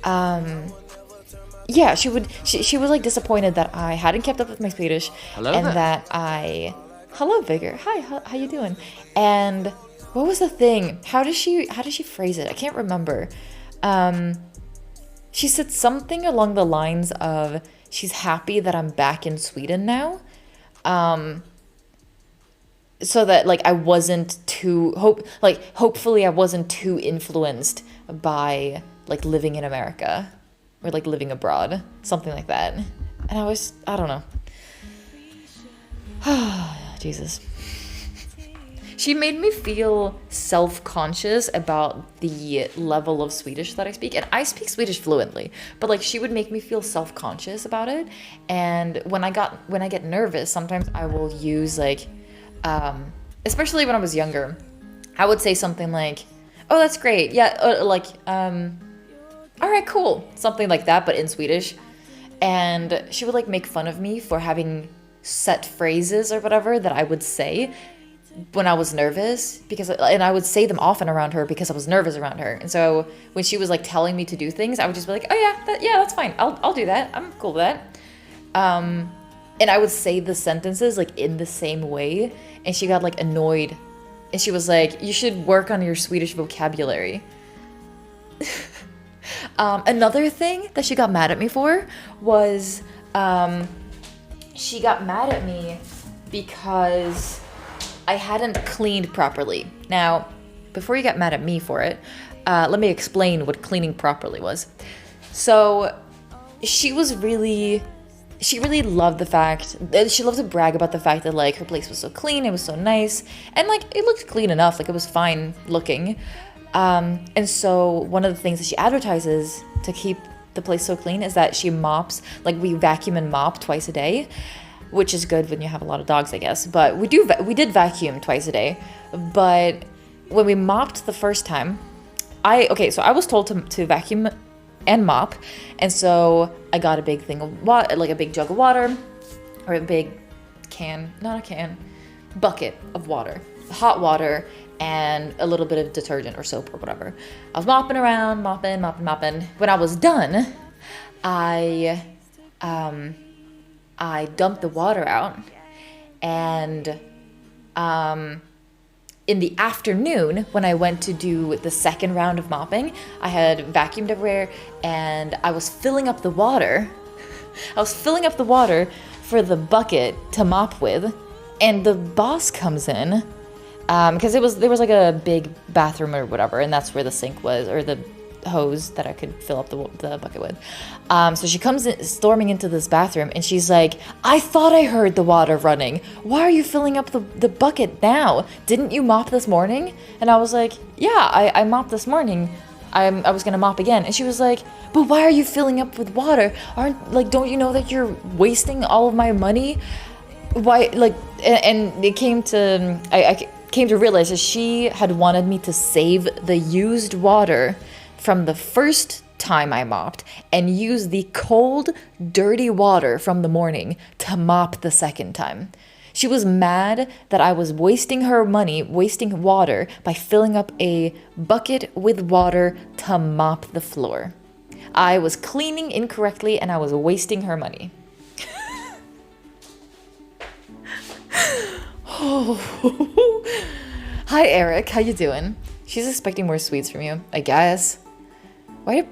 Um, yeah, she was like disappointed that I hadn't kept up with my Swedish Hello and there. that I hello Vigor. Hi, how you doing? And what was the thing? How does she phrase it? I can't remember. Um, she said something along the lines of she's happy that I'm back in Sweden now. Um, so that like I wasn't too hopefully I wasn't too influenced by like living in America or like living abroad, something like that. And I don't know. Jesus. She made me feel self-conscious about the level of Swedish that I speak. And I speak Swedish fluently, but like she would make me feel self-conscious about it. And when I get nervous, sometimes I will use like especially when I was younger, I would say something like, "Oh, that's great. Yeah, all right, cool." Something like that, but in Swedish. And she would like make fun of me for having set phrases or whatever that I would say when I was nervous and I would say them often around her because I was nervous around her. And so when she was like telling me to do things, I would just be like, "Oh yeah, that's fine. I'll do that. I'm cool with that." And I would say the sentences like in the same way, and she got like annoyed, and she was like, "You should work on your Swedish vocabulary." Another thing that she got mad at me for was she got mad at me because I hadn't cleaned properly. Now, before you get mad at me for it, let me explain what cleaning properly was. So, she was really, she really loved the fact that she loved to brag about the fact that like her place was so clean, it was so nice, and like it looked clean enough, like it was fine looking. And so one of the things that she advertises to keep the place so clean is that she mops, like we vacuum and mop twice a day, which is good when you have a lot of dogs, I guess. But we did vacuum twice a day. But when we mopped the first time, so I was told to vacuum and mop, and so I got a big thing of water, like a big jug of water, or a big can, not a can, bucket of water, hot water, and a little bit of detergent or soap or whatever. I was mopping around, mopping. When I was done, I dumped the water out, and in the afternoon, when I went to do the second round of mopping, I had vacuumed everywhere, and I was filling up the water. I was filling up the water for the bucket to mop with, and the boss comes in, because there was like a big bathroom or whatever, and that's where the sink was, or the hose that I could fill up the bucket with. So she comes in, storming into this bathroom, and she's like, "I thought I heard the water running. Why are you filling up the bucket now? Didn't you mop this morning?" And I was like, "Yeah, I mopped this morning. I was gonna mop again." And she was like, "But why are you filling up with water? Don't you know that you're wasting all of my money? Why, like," and it came to, I came to realize that she had wanted me to save the used water from the first time I mopped and use the cold, dirty water from the morning to mop the second time. She was mad that I was wasting her money, wasting water, by filling up a bucket with water to mop the floor. I was cleaning incorrectly and I was wasting her money. Hi Eric, how you doing? She's expecting more sweets from you, I guess. Why did Bob